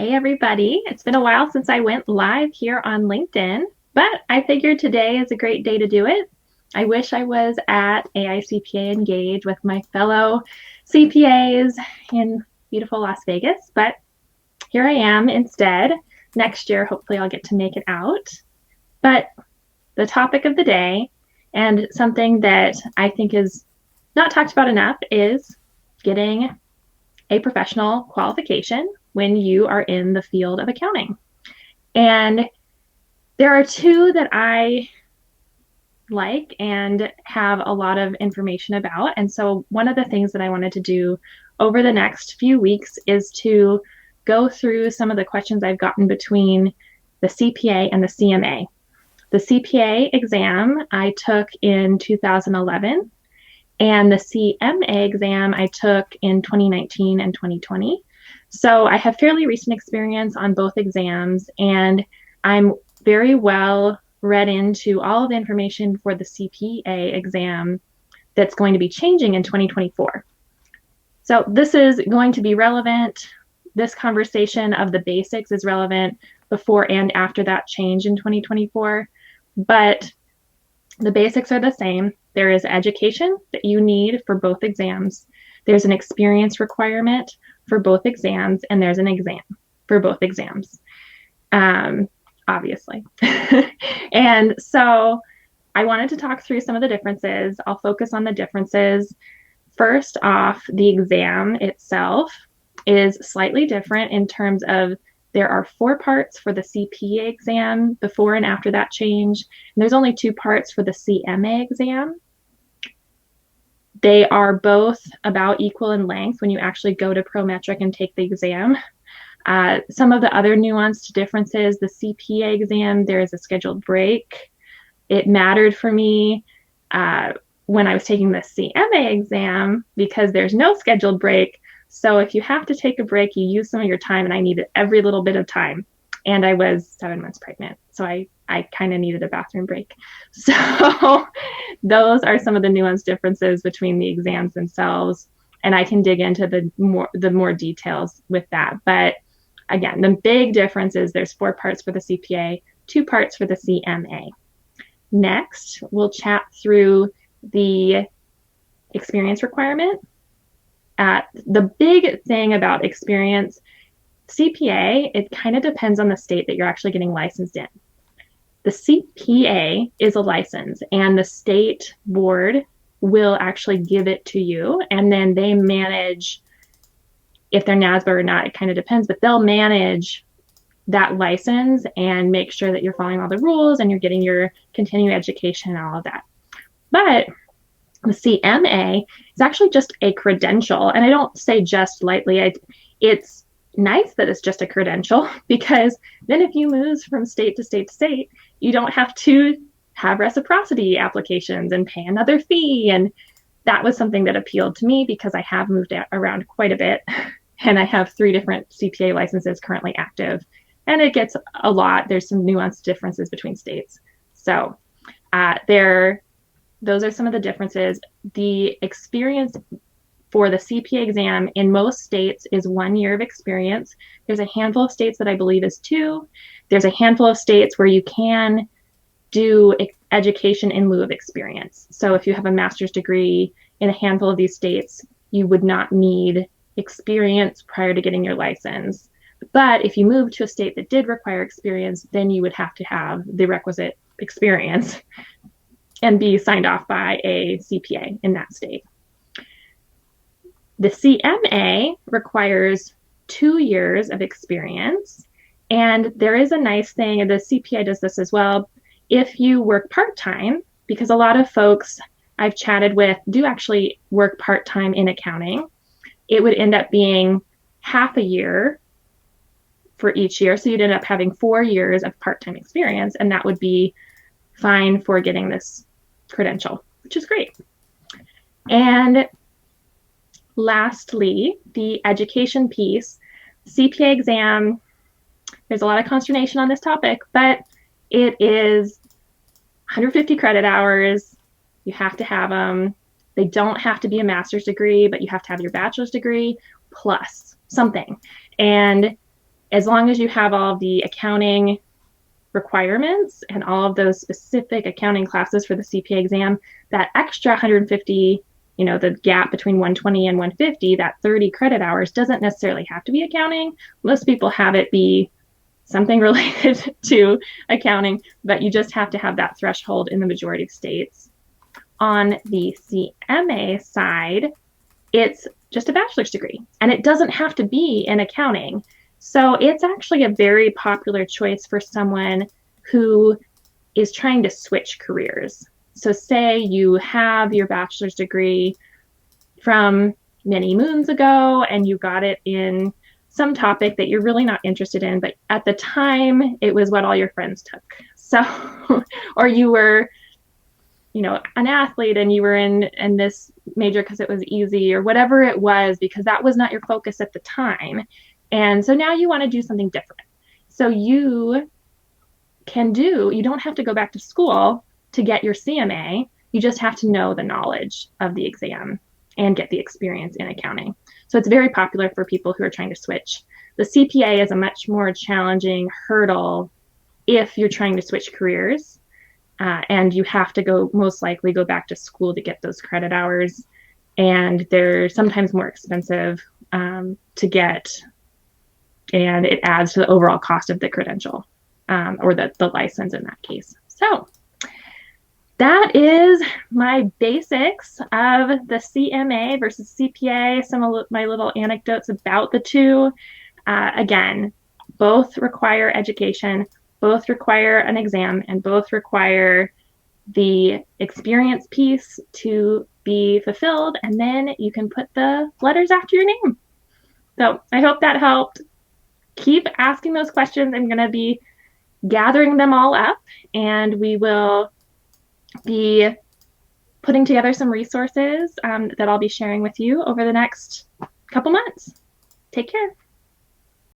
Hey everybody, it's been a while since I went live here on LinkedIn, but I figured today is a great day to do it. I wish I was at AICPA Engage with my fellow CPAs in beautiful Las Vegas, but here I am instead. Next year, hopefully I'll get to make it out. But the topic of the day, and something that I think is not talked about enough, is getting a professional qualification when you are in the field of accounting. And there are two that I like and have a lot of information about. And so one of the things that I wanted to do over the next few weeks is to go through some of the questions I've gotten between the CPA and the CMA. The CPA exam I took in 2011, and the CMA exam I took in 2019 and 2020. So I have fairly recent experience on both exams, and I'm very well read into all of the information for the CPA exam that's going to be changing in 2024. So this is going to be relevant. This conversation of the basics is relevant before and after that change in 2024, but the basics are the same. There is education that you need for both exams. There's an experience requirement for both exams, and there's an exam for both exams, obviously. And so I wanted to talk through some of the differences. I'll focus on the differences. First off, the exam itself is slightly different in terms of there are 4 parts for the CPA exam before and after that change. And there's only 2 parts for the CMA exam. They are both about equal in length when you actually go to Prometric and take the exam. Some of the other nuanced differences, the CPA exam, there is a scheduled break. It mattered for me when I was taking the CMA exam because there's no scheduled break. So if you have to take a break, you use some of your time, and I needed every little bit of time. And I was 7 months pregnant, so I kind of needed a bathroom break. So those are some of the nuanced differences between the exams themselves, and I can dig into the more details with that. But again, the big difference is there's 4 parts for the CPA, 2 parts for the CMA. Next, we'll chat through the experience requirement. The big thing about experience, CPA, it kind of depends on the state that you're actually getting licensed in. The CPA is a license, and the state board will actually give it to you, and then they manage, if they're NASBA or not, it kind of depends, but they'll manage that license and make sure that you're following all the rules and you're getting your continuing education and all of that. But the CMA is actually just a credential, and I don't say just lightly. It's nice that it's just a credential, because then if you move from state to state to state, you don't have to have reciprocity applications and pay another fee. And that was something that appealed to me because I have moved around quite a bit, and I have 3 different CPA licenses currently active, and it gets a lot. There's some nuanced differences between states. So those are some of the differences. The experience for the CPA exam in most states is 1 year of experience. There's a handful of states that I believe is 2. There's a handful of states where you can do education in lieu of experience. So if you have a master's degree in a handful of these states, you would not need experience prior to getting your license. But if you move to a state that did require experience, then you would have to have the requisite experience and be signed off by a CPA in that state. The CMA requires 2 years of experience, and there is a nice thing, and the CPA does this as well, if you work part-time, because a lot of folks I've chatted with do actually work part-time in accounting. It would end up being half a year for each year, so you'd end up having 4 years of part-time experience, and that would be fine for getting this credential, which is great. And lastly, the education piece. CPA exam, there's a lot of consternation on this topic, but it is 150 credit hours. You have to have them. They don't have to be a master's degree, but you have to have your bachelor's degree plus something. And As long as you have all of the accounting requirements and all of those specific accounting classes for the CPA exam, that extra 150, the gap between 120 and 150, that 30 credit hours doesn't necessarily have to be accounting. Most people have it be something related to accounting, but you just have to have that threshold in the majority of states. On the CMA side, it's just a bachelor's degree, and it doesn't have to be in accounting. So it's actually a very popular choice for someone who is trying to switch careers. So say you have your bachelor's degree from many moons ago and you got it in some topic that you're really not interested in, but at the time it was what all your friends took. So, or you were, an athlete and you were in this major because it was easy or whatever it was, because that was not your focus at the time. And so now you want to do something different. So you don't have to go back to school to get your CMA. You just have to know the knowledge of the exam and get the experience in accounting. So it's very popular for people who are trying to switch. The CPA is a much more challenging hurdle if you're trying to switch careers. And you have to most likely go back to school to get those credit hours. And they're sometimes more expensive to get. And it adds to the overall cost of the credential or the license in that case. So that is my basics of the CMA versus CPA, some of my little anecdotes about the two. Again, both require education, both require an exam, and both require the experience piece to be fulfilled, and then you can put the letters after your name. So I hope that helped. Keep asking those questions. I'm going to be gathering them all up, and we will be putting together some resources that I'll be sharing with you over the next couple months. Take care.